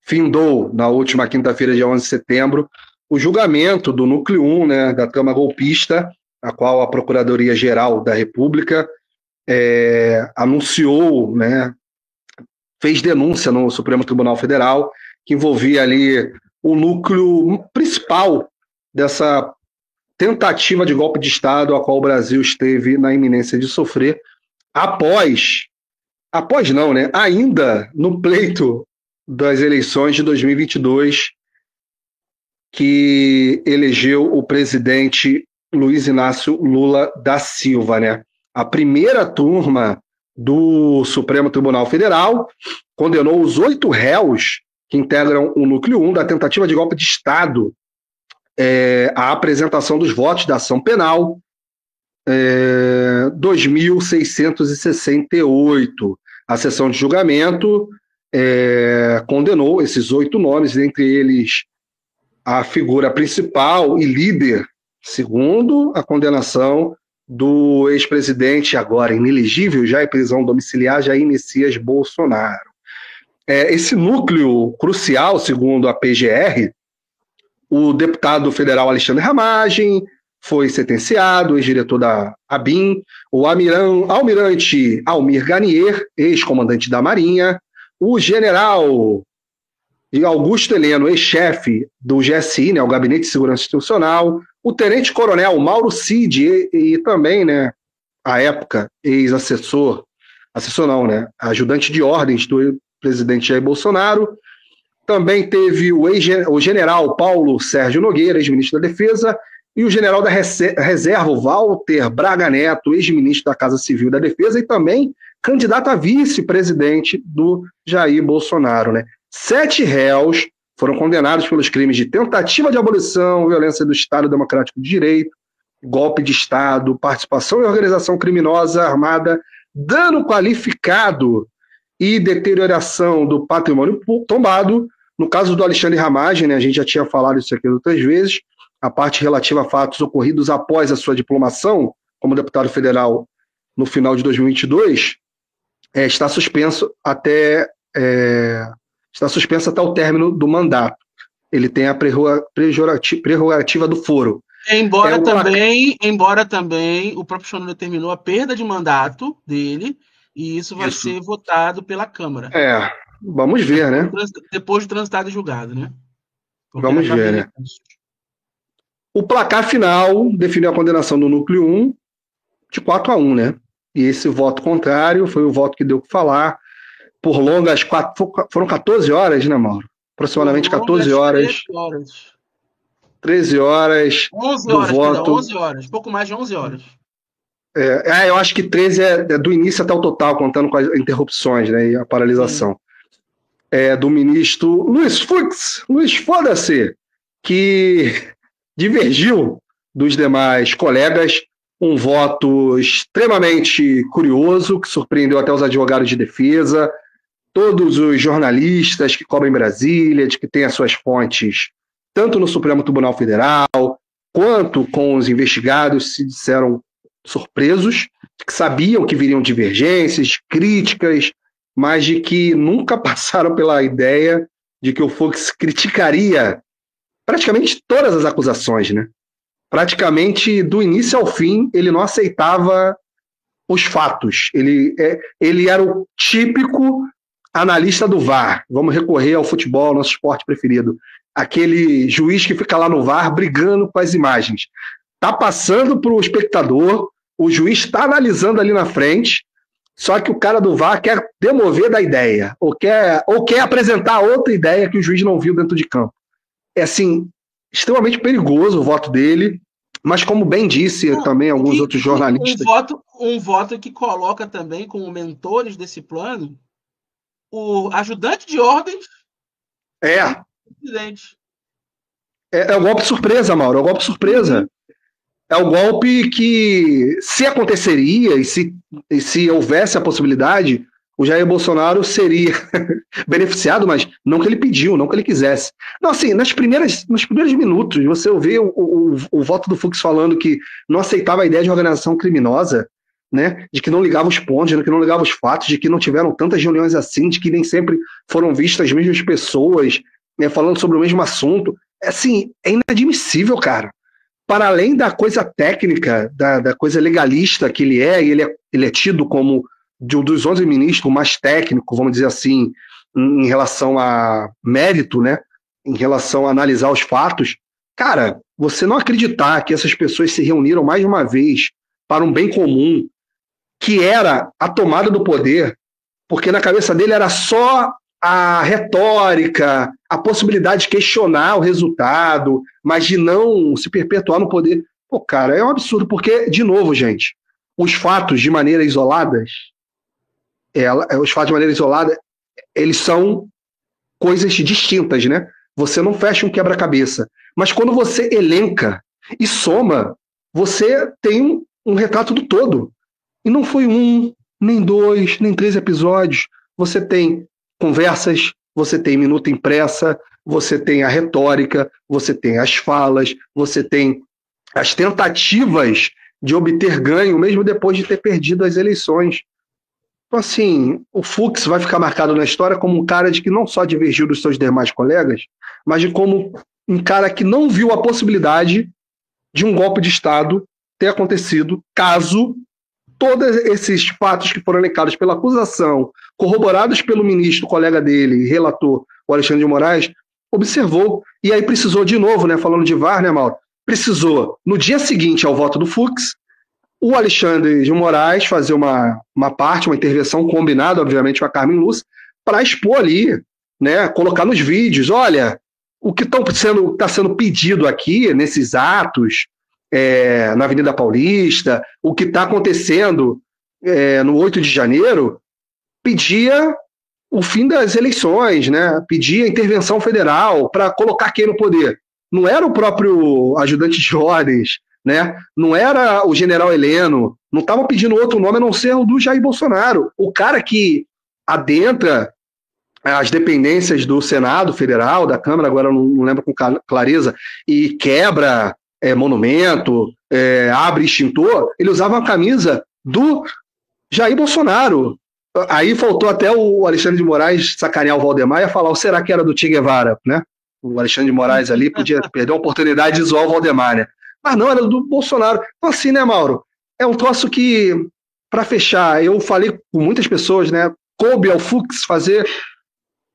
findou na última quinta-feira, dia 11 de setembro, o julgamento do Núcleo 1, né, da trama golpista, a qual a Procuradoria-Geral da República anunciou, né, fez denúncia no Supremo Tribunal Federal, que envolvia ali o núcleo principal dessa tentativa de golpe de Estado a qual o Brasil esteve na iminência de sofrer ainda no pleito das eleições de 2022, que elegeu o presidente Luiz Inácio Lula da Silva, né? A primeira turma do Supremo Tribunal Federal condenou os 8 réus que integram o Núcleo 1 da tentativa de golpe de Estado à apresentação dos votos da ação penal 2.668. A sessão de julgamento condenou esses 8 nomes, dentre eles a figura principal e líder, segundo a condenação do ex-presidente, agora inelegível, já em prisão domiciliar, Jair Messias Bolsonaro. Esse núcleo crucial, segundo a PGR, o deputado federal Alexandre Ramagem foi sentenciado, ex-diretor da ABIN, o almirante Almir Garnier, ex-comandante da Marinha, o general Augusto Heleno, ex-chefe do GSI, né, o Gabinete de Segurança Institucional, o tenente-coronel Mauro Cid e também, né, à época, ex-assessor, ajudante de ordens do presidente Jair Bolsonaro. Também teve o general Paulo Sérgio Nogueira, ex-ministro da Defesa, e o general da Reserva, Walter Braga Neto, ex-ministro da Casa Civil da Defesa e também candidato a vice-presidente do Jair Bolsonaro, né? 7 réus foram condenados pelos crimes de tentativa de abolição, violência do Estado Democrático de Direito, golpe de Estado, participação em organização criminosa armada, dano qualificado e deterioração do patrimônio tombado. No caso do Alexandre Ramagem, né, a gente já tinha falado isso aqui outras vezes, a parte relativa a fatos ocorridos após a sua diplomação como deputado federal no final de 2022, está suspenso até o término do mandato. Ele tem a prerrogativa do foro. Embora também o próprio Chano determinou a perda de mandato dele, e isso vai ser votado pela Câmara. Vamos ver, né? Depois de transitado e julgado, né? Vamos ver, né? O placar final definiu a condenação do Núcleo 1 de 4-1, né? E esse voto contrário foi o voto que deu o que falar por longas foram 14 horas, né, Mauro? Aproximadamente 14 horas. 13 horas 11 do horas, voto. 11 horas, pouco mais de 11 horas. Eu acho que 13 é do início até o total, contando com as interrupções, né, e a paralisação. Do ministro Luiz Fux, Luiz Foda-se, que divergiu dos demais colegas, um voto extremamente curioso, que surpreendeu até os advogados de defesa, todos os jornalistas que cobrem Brasília, de que têm as suas fontes tanto no Supremo Tribunal Federal, quanto com os investigados, se disseram surpresos, que sabiam que viriam divergências, críticas, mas de que nunca passaram pela ideia de que o Fux criticaria praticamente todas as acusações, né? Praticamente, do início ao fim, ele não aceitava os fatos. Ele era o típico analista do VAR. Vamos recorrer ao futebol, nosso esporte preferido. Aquele juiz que fica lá no VAR brigando com as imagens. Está passando para o espectador, o juiz está analisando ali na frente, só que o cara do VAR quer demover da ideia, ou quer apresentar outra ideia que o juiz não viu dentro de campo. É assim, extremamente perigoso o voto dele, mas como bem disse também alguns outros jornalistas... Um voto que coloca também como mentores desse plano o ajudante de ordens do presidente. É o golpe surpresa, Mauro, é o golpe surpresa. É o golpe que, se aconteceria e se houvesse a possibilidade, o Jair Bolsonaro seria beneficiado, mas não que ele pediu, não que ele quisesse. Não, assim, nos primeiros minutos, você ouvir o voto do Fux falando que não aceitava a ideia de organização criminosa, né, de que não ligava os pontos, de que não ligava os fatos, de que não tiveram tantas reuniões assim, de que nem sempre foram vistas as mesmas pessoas, né, falando sobre o mesmo assunto. Assim, é inadmissível, cara. Para além da coisa técnica, da coisa legalista que ele é tido como dos 11 ministros o mais técnico, vamos dizer assim, em relação a mérito, né, em relação a analisar os fatos. Cara, você não acreditar que essas pessoas se reuniram mais de uma vez para um bem comum, que era a tomada do poder, porque na cabeça dele era só a retórica, a possibilidade de questionar o resultado, mas de não se perpetuar no poder. Pô, cara, é um absurdo, porque, de novo, gente, os fatos de maneira isolada, eles são coisas distintas, né? Você não fecha um quebra-cabeça. Mas quando você elenca e soma, você tem um retrato do todo. E não foi um, nem dois, nem 3 episódios. Você tem conversas, você tem minuta impressa, você tem a retórica, você tem as falas, você tem as tentativas de obter ganho, mesmo depois de ter perdido as eleições. Então, assim, o Fux vai ficar marcado na história como um cara de que não só divergiu dos seus demais colegas, mas de como um cara que não viu a possibilidade de um golpe de Estado ter acontecido caso todos esses fatos que foram elencados pela acusação, corroborados pelo ministro, colega dele, relator, o Alexandre de Moraes, observou. E aí precisou de novo, né, falando de VAR, né, Mauro? Precisou, no dia seguinte ao voto do Fux, o Alexandre de Moraes fazer uma intervenção combinada, obviamente, com a Carmen Lúcia, para expor ali, né, colocar nos vídeos, olha, o que está sendo pedido aqui, nesses atos, na Avenida Paulista, o que está acontecendo no 8 de janeiro, pedia o fim das eleições, né? Pedia intervenção federal para colocar quem no poder. Não era o próprio ajudante de ordens, né? Não era o general Heleno, não estava pedindo outro nome a não ser o do Jair Bolsonaro, o cara que adentra as dependências do Senado Federal, da Câmara, agora eu não lembro com clareza, e quebra monumento, abre extintor. Ele usava a camisa do Jair Bolsonaro. Aí faltou até o Alexandre de Moraes sacanear o Valdemar e falar, será que era do Che Guevara, né? O Alexandre de Moraes ali podia perder a oportunidade de zoar o Valdemar, né? Mas não, era do Bolsonaro. Então assim, né, Mauro? É um troço que, para fechar, eu falei com muitas pessoas, né? Coube ao Fux fazer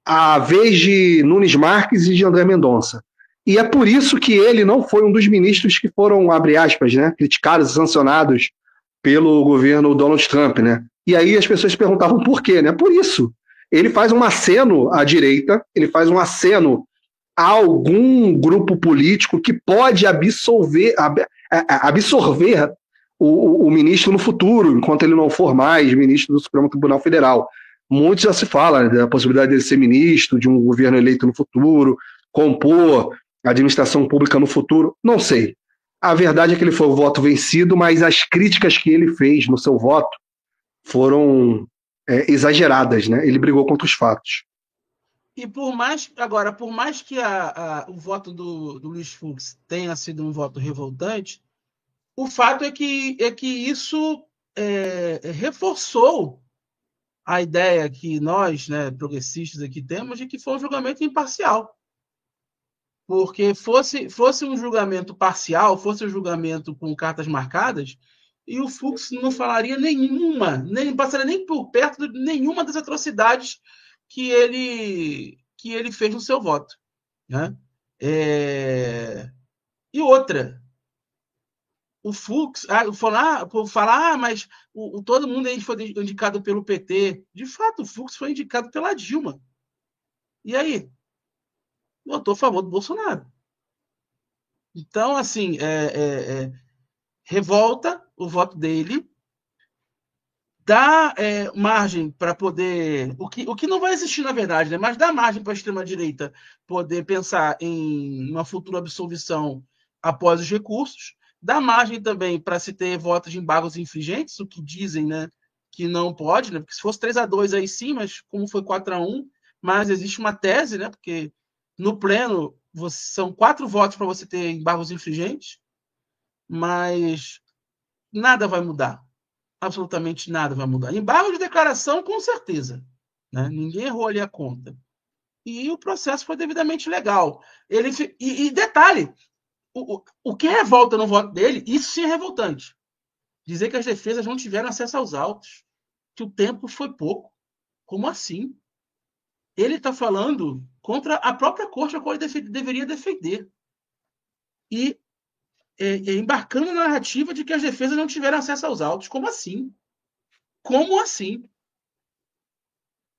a vez de Nunes Marques e de André Mendonça. E é por isso que ele não foi um dos ministros que foram, abre aspas, né, criticados e sancionados pelo governo Donald Trump, né? E aí as pessoas perguntavam por quê, né? Por isso. Ele faz um aceno à direita, ele faz um aceno a algum grupo político que pode absorver o ministro no futuro, enquanto ele não for mais ministro do Supremo Tribunal Federal. Muito já se fala, né, da possibilidade dele ser ministro de um governo eleito no futuro, compor a administração pública no futuro, não sei. A verdade é que ele foi o voto vencido, mas as críticas que ele fez no seu voto foram exageradas, né? Ele brigou contra os fatos. E por mais que o voto do Luiz Fux tenha sido um voto revoltante, o fato é que isso reforçou a ideia que nós, né, progressistas aqui temos de que foi um julgamento imparcial. Porque fosse um julgamento parcial, fosse um julgamento com cartas marcadas, e o Fux não falaria nenhuma, nem passaria nem por perto de nenhuma das atrocidades que ele fez no seu voto, né? E outra, o Fux falar, mas todo mundo aí foi indicado pelo PT. De fato, o Fux foi indicado pela Dilma. E aí? Votou a favor do Bolsonaro. Então, assim, revolta o voto dele, dá margem para poder... O que não vai existir, na verdade, né? Mas dá margem para a extrema-direita poder pensar em uma futura absolvição após os recursos, dá margem também para se ter votos de embargos infringentes, o que dizem, né, que não pode, né? Porque se fosse 3-2 aí sim, mas como foi 4-1, mas existe uma tese, né? Porque no pleno são 4 votos para você ter embargos infringentes, mas nada vai mudar. absolutamente nada vai mudar. Embargo de declaração, com certeza. Né? Ninguém errou ali a conta. E o processo foi devidamente legal. E detalhe, o que revolta no voto dele, isso sim é revoltante. Dizer que as defesas não tiveram acesso aos autos, que o tempo foi pouco. Como assim? Ele está falando contra a própria corte a qual ele deveria defender. E embarcando na narrativa de que as defesas não tiveram acesso aos autos. Como assim? Como assim?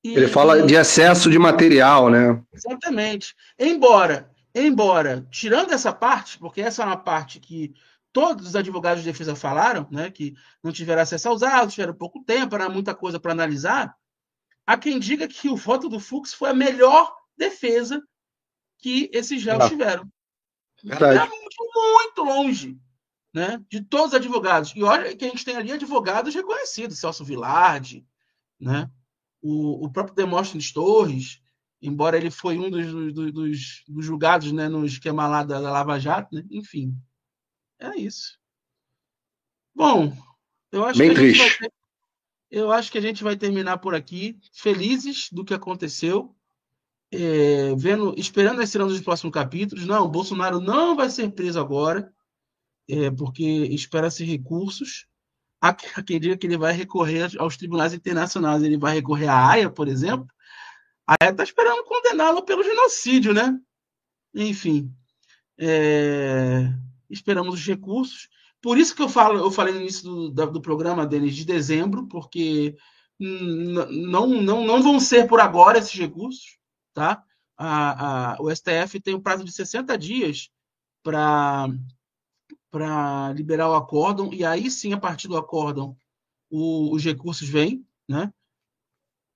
Ele fala de excesso de material, né? Exatamente. Embora, tirando essa parte, porque essa é uma parte que todos os advogados de defesa falaram, né, que não tiveram acesso aos autos, tiveram pouco tempo, era muita coisa para analisar, há quem diga que o voto do Fux foi a melhor defesa que esses réus tiveram. Verdade. Muito longe, né, de todos os advogados. E olha que a gente tem ali advogados reconhecidos, Celso Vilardi, né, o próprio Demóstenes Torres, embora ele foi um dos julgados, né, no esquema lá da Lava Jato, né? Enfim, é isso. Bom, eu acho Bem que triste. a gente vai terminar por aqui, felizes do que aconteceu, esperando as cenas dos próximos capítulos. Não, Bolsonaro não vai ser preso agora, porque espera-se recursos. Há quem diga que ele vai recorrer aos tribunais internacionais, ele vai recorrer à Haia, por exemplo. A Haia está esperando condená-lo pelo genocídio, né? Enfim, esperamos os recursos. Por isso que eu falei no início do programa, Denis, de dezembro, porque não vão ser por agora esses recursos, tá? O STF tem um prazo de 60 dias para liberar o acórdão, e aí sim, a partir do acórdão, os recursos vêm, né?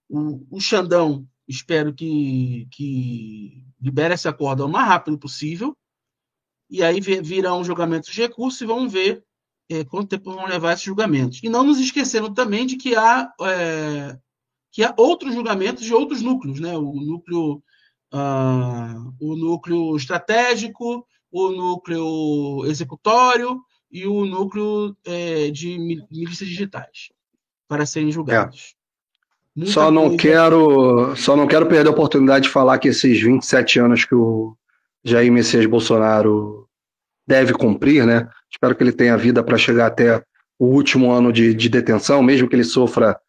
O Xandão, espero que libere esse acórdão o mais rápido possível, e aí virão julgamentos de recursos e vamos ver quanto tempo vão levar esses julgamentos. E não nos esquecendo também de que há outros julgamentos de outros núcleos, né? O núcleo estratégico, o núcleo executório e o núcleo de milícias digitais para serem julgados. Só não quero perder a oportunidade de falar que esses 27 anos que o Jair Messias Bolsonaro deve cumprir, né? Espero que ele tenha vida para chegar até o último ano de detenção, mesmo que ele sofra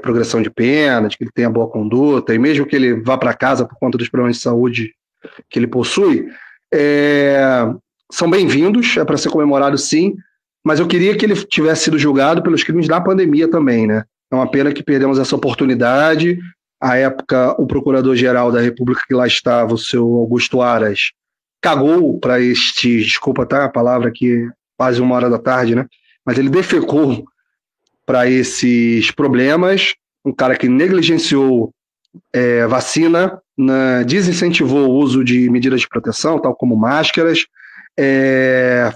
progressão de penas, que ele tenha boa conduta, e mesmo que ele vá para casa por conta dos problemas de saúde que ele possui, são bem-vindos, é para ser comemorado sim, mas eu queria que ele tivesse sido julgado pelos crimes da pandemia também, né? É uma pena que perdemos essa oportunidade. À época, o Procurador-Geral da República que lá estava, o seu Augusto Aras, cagou para desculpa, tá? A palavra aqui, quase 1h da tarde, né? Mas ele defecou para esses problemas. Um cara que negligenciou vacina, desincentivou o uso de medidas de proteção, tal como máscaras,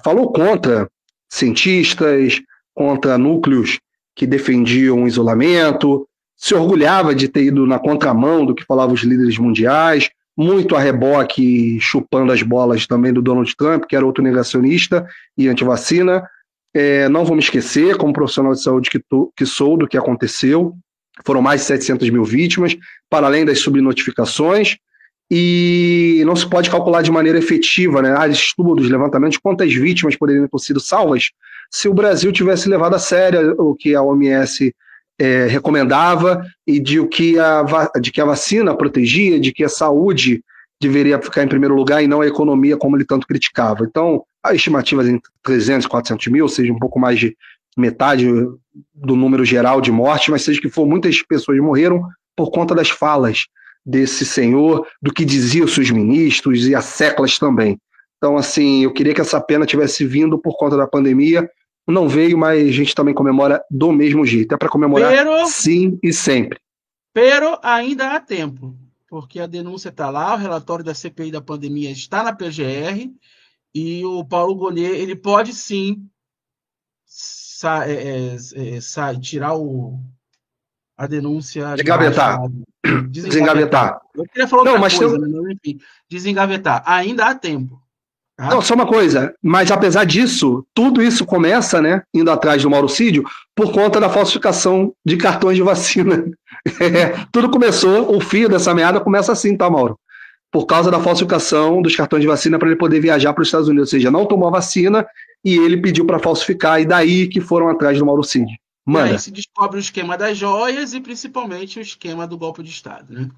falou contra cientistas, contra núcleos que defendiam o isolamento, se orgulhava de ter ido na contramão do que falavam os líderes mundiais, muito a reboque, chupando as bolas também do Donald Trump, que era outro negacionista e antivacina. Não vou me esquecer, como profissional de saúde que sou, do que aconteceu. Foram mais de 700 mil vítimas, para além das subnotificações, e não se pode calcular de maneira efetiva, né, estudos, levantamentos, quantas vítimas poderiam ter sido salvas se o Brasil tivesse levado a sério o que a OMS recomendava e de que a vacina protegia, de que a saúde deveria ficar em primeiro lugar e não a economia, como ele tanto criticava. Então, há estimativas entre 300 e 400 mil, ou seja, um pouco mais de metade do número geral de mortes, mas seja que for, muitas pessoas morreram por conta das falas desse senhor, do que diziam os seus ministros e as séculas também. Então, assim, eu queria que essa pena tivesse vindo por conta da pandemia. Não veio, mas a gente também comemora do mesmo jeito. É para comemorar sim e sempre. Pero ainda há tempo, porque a denúncia está lá, o relatório da CPI da pandemia está na PGR, e o Paulo Gonet, ele pode sim tirar a denúncia desengavetar. Eu queria falar outra coisa, mas enfim, desengavetar. Ainda há tempo. Tá? Não, só uma coisa, mas apesar disso, tudo isso começa, né, indo atrás do Mauro Cid, por conta da falsificação de cartões de vacina. Tudo começou, o fio dessa meada começa assim, tá, Mauro? Por causa da falsificação dos cartões de vacina para ele poder viajar para os Estados Unidos, ou seja, não tomou a vacina e ele pediu para falsificar, e daí que foram atrás do Mauro Cid. E aí se descobre o esquema das joias e principalmente o esquema do golpe de Estado, né?